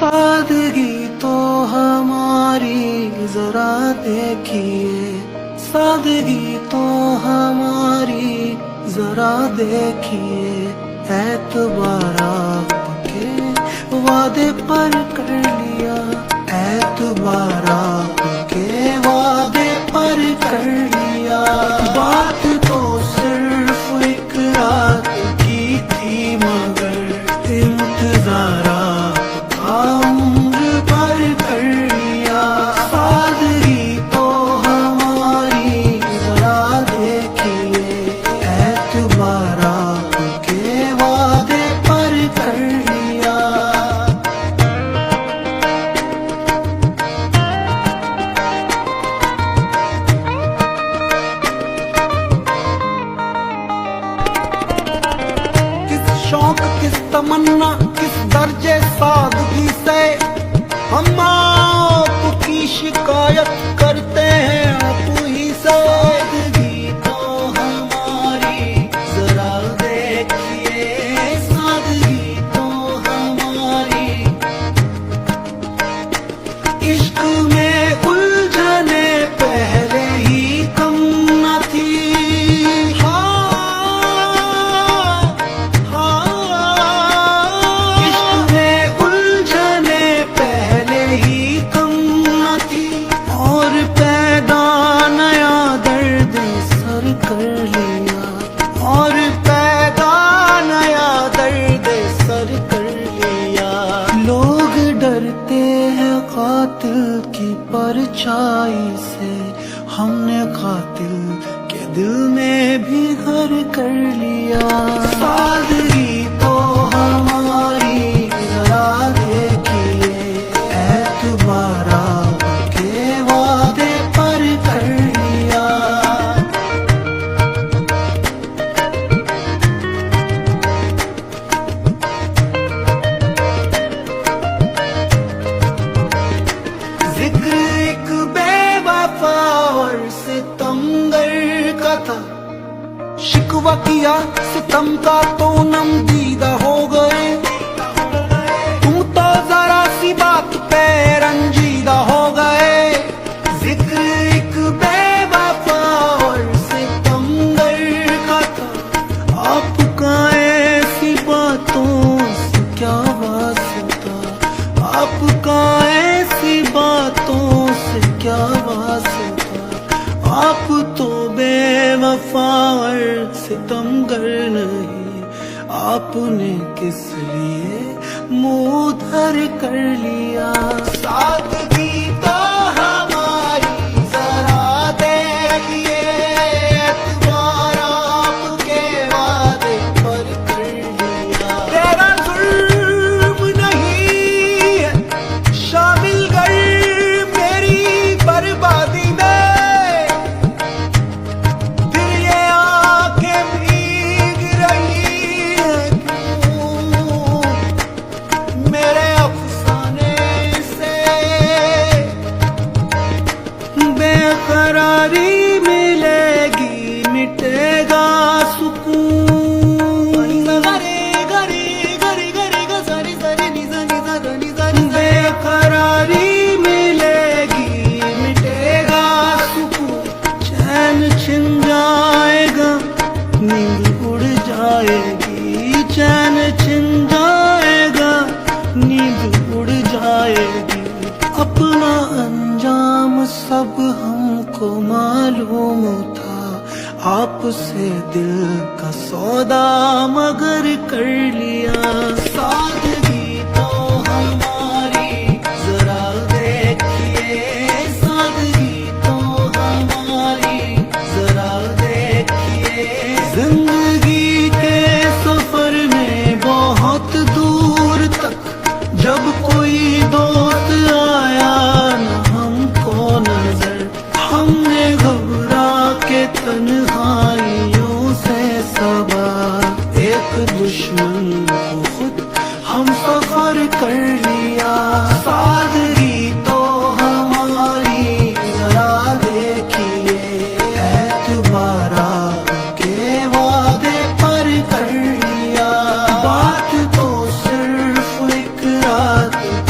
सादगी तो हमारी जरा देखिए, सादगी तो हमारी जरा देखिए, एतबार आपके वादे पर कर लिया, एतबार आपके वादे पर कर लिया। बात तो सिर्फ एक रात की थी मगर इंतजार आपका उम्र भर कर लिया। सादगी तो हमारी जरा देखिए, एतबार आपके वादे पर कर लिया। किस शौक किस तमन्ना किस दर्जे सादगी से हम आपकी शिकायत करते हैं आप ही से। सादगी तो हमारी जरा देखिए, सादगी तो हमारी। इश्क में उलझने पहले ही कम न थी। इश्क में उलझने पहले ही कम न थी, और पैदा नया दर्द सर कर लिया, और पैदा नया दर्द सर कर लिया। लोग डरते हैं कातिल की परछाई से, हमने कातिल के दिल में भी घर कर लिया। सादगी तो हमारी जरा देखिए, एतबार आपके वादे पर कर लिया। जिक्र एक बेवफा और सितमगर का था, शिकवा किया सितम का तो नम दीदा हो गए। तुम तो जरा सी बात पे रंजीदा हो गए। जिक्र एक बेवफा और सितमगर का था, आपका ऐसी बातों से क्या वास्ता, आपका ऐसी बातों से क्या वास्ता। आप तो बेवफा और सितमगर नहीं, आपने किस लिए मुंह धर कर लिया। सादगी तो हमारी जरा देखिए, एतबार आपके वादे पर कर लिया। तेरा जुर्म नहीं है शामिल कर मेरी बर्बादी में, फिर ये आंखें भीग रही हैं क्यों मेरे अफसाने से। बेकरारी मिलेगी मिटेगा सुकून, बेकरारी मिलेगी मिटेगा सुकून। चैन छिन जाएगा नींद उड़ जाएगी, चैन छिन जाएगा नींद उड़ जाएगी। अपना अंजाम सब हमको मालूम था, आपसे दिल का सौदा मगर कर लिया। सादगी तो हमारी जरा देखिए, सादगी तो हमारी जरा देखिए। जिंदगी के सफर में बहुत दूर तक जब कोई दोस्त आया न हमको नजर, हमने घबरा के तन्हाइयों से सबा एक दुश्मन को खुद हम सफर कर लिया। सादगी तो हमारी जरा देखिए, एतबार आपके वादे पर कर लिया। बात तो सिर्फ एक रात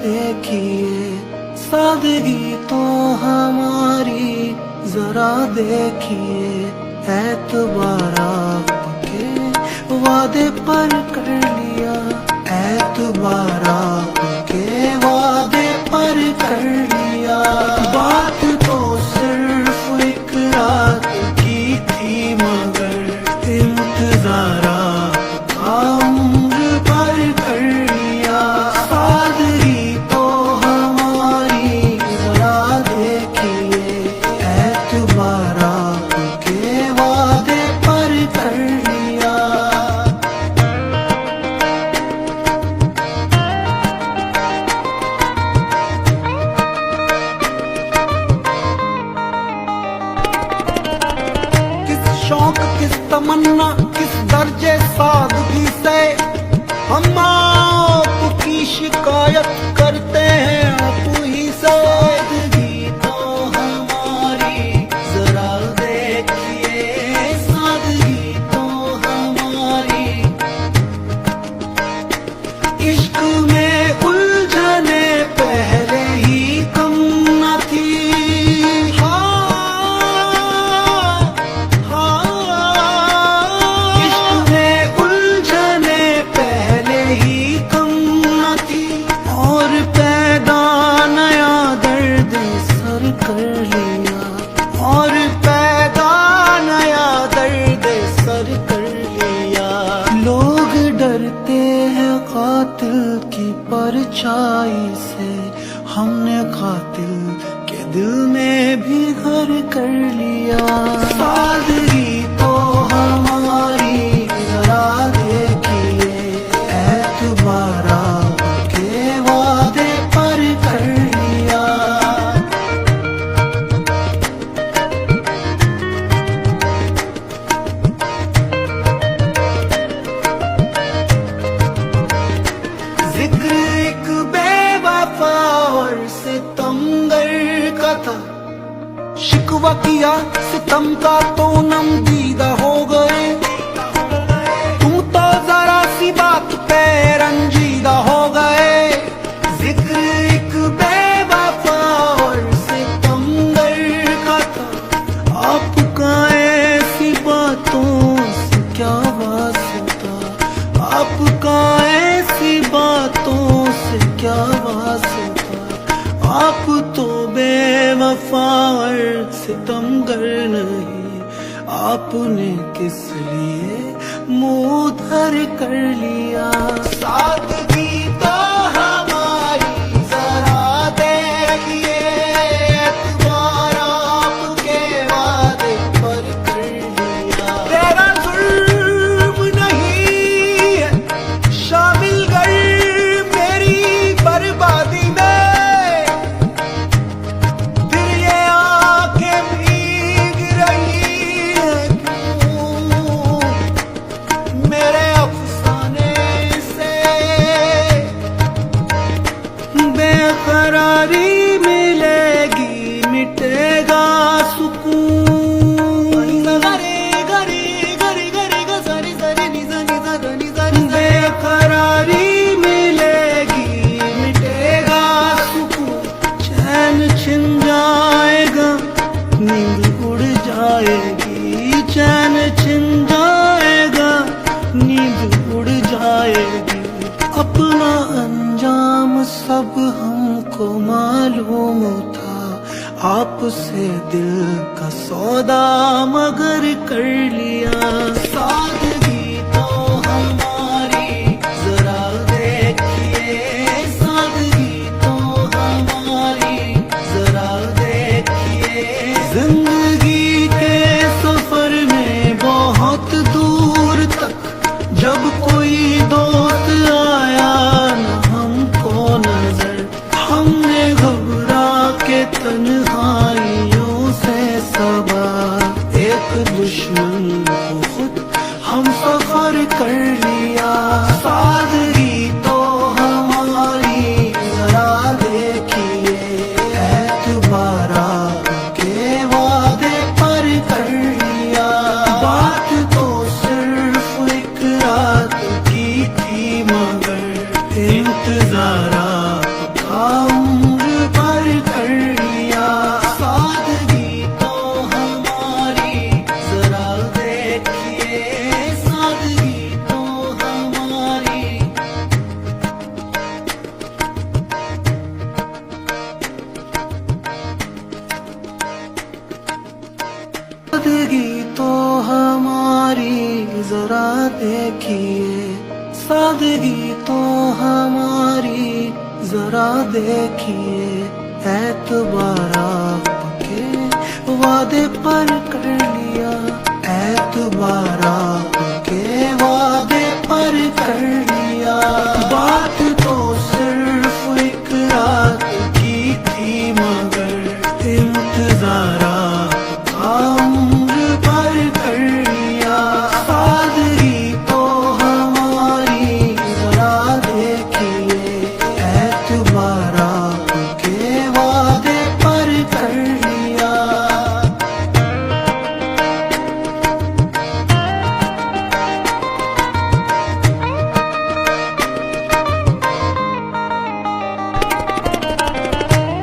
देखिए, सादगी तो हमारी जरा देखिए, एतबार आपके वादे पर कर लिया, एतबार आपके वादे पर कर लिया। बात तो सिर्फ एक रात की थी मगर इंतजार आपका उम्र भर कर लिया। सादगी तो हमारी जरा देखिए, एतबार आपके वादे पर कर लिया। किस शौक किस तमन्ना किस दर्जे सादगी से हम आपकी शिकायत करते हैं आप ही से। सादगी तो हमारी जरा देखिए, सादगी तो हमारी। इश्क में उलझने पहले ही कम न थी। इश्क में उलझने पहले ही कम न थी, और पैदा नया दर्द सर कर लिया, और पैदा नया दर्द सर कर लिया। लोग डरते हैं कातिल की परछाई से, हमने कातिल के दिल में भी घर कर लिया। सादगी तो हमारी जरा देखिए, एतबार आपके वादे पर कर लिया। जिक्र एक बेवफा और सितमगर का था, शिकवा किया सितम का तो नम दीदा हो गए। तुम तो जरा सी बात पे रंजीदा हो गए। जिक्र एक बेवफा और सितमगर का था, आपका ऐसी बातों से क्या वास्ता, आपका ऐसी बातों से क्या वास्ता। आप तो बेवफा और सितमगर नहीं, आपने किस लिए मुंह धर कर लिया। सादगी तो हमारी जरा देखिए, एतबार आपके वादे पर कर लिया। तेरा जुर्म नहीं है शामिल कर मेरी बर्बादी में, फिर ये आंखें भीग रही है क्यों मेरे अफसाने से। बेकरारी मिलेगी मिटेगा सुकून। बेकरारी मिलेगी मिटेगा सुकून, चैन छिन जाएगा नींद उड़ जाएगी, चैन छिन जाएगा नींद उड़ जाएगी। अपना अंजाम सब हमको मालूम था, आपसे दिल का सौदा मगर कर लिया। सादगी तो हमारी जरा देखिए, सादगी तो हमारी जरा देखिए। जिंदगी के सफर में बहुत दूर तक जब कोई दोस्त आया न हमको नजर, हमने घबरा के तन्हाइयों से सबा एक दुश्मन को खुद हम देखिए, सादगी तो हमारी जरा देखिए, एतबार आपके वादे पर कर लिया, एतबार आपके वादे पर कर लिया। बात तो सिर्फ एक रात की थी मगर इंतजार आपका उम्र भर कर लिया। सादगी तो हमारी जरा देखिए, एतबार आपके वादे पर कर लिया।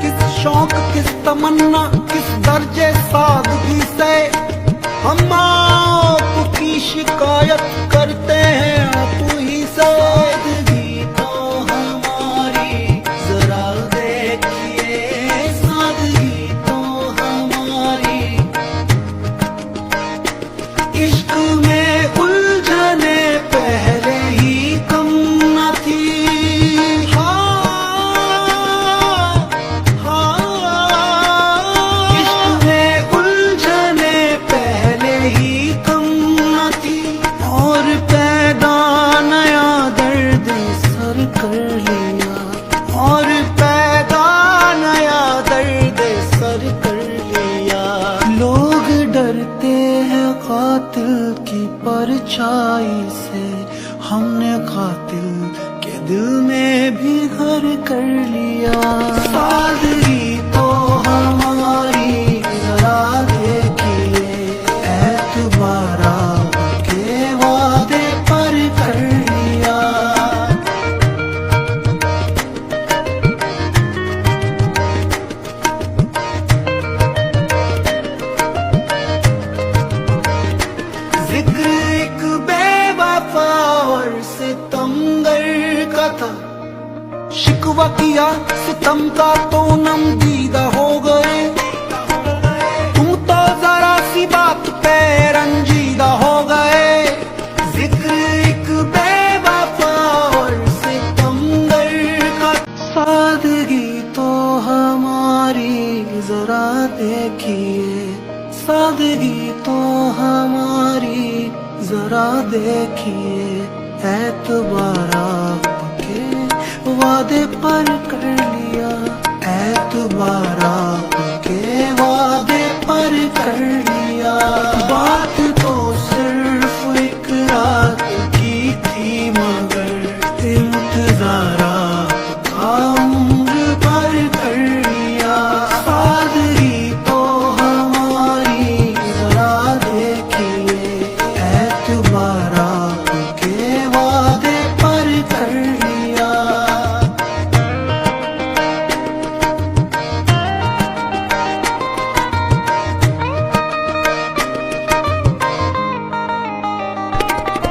किस शौक किस तमन्ना किस दर्जे सादगी से हम आपकी शिकायत करते हैं आप ही से। सादगी तो हमारी जरा देखिए, सादगी तो हमारी। इश्क में उलझने पहले ही कम न थी। इश्क में उलझने पहले ही कम न थी, और पैदा नया दर्द सर कर लिया, और पैदा नया दर्द सर कर लिया। लोग डरते हैं कातिल की परछाई से, हमने कातिल के दिल में भी घर कर लिया। सादगी तो हमारी जरा देखिए, एतबार आपके वादे पर कर लिया। जिक्र एक बेवफा और सितमगर का था, शिकवा किया सितम का तो नम दीदा हो गए। तुम तो जरा सी बात पे रंजीदा हो गए। जिक्र एक बेवफा और सितमगर का, सादगी तो हमारी जरा देखिए, सादगी तो हमारी जरा देखिए, एतबार आपके वादे पर कर लिया।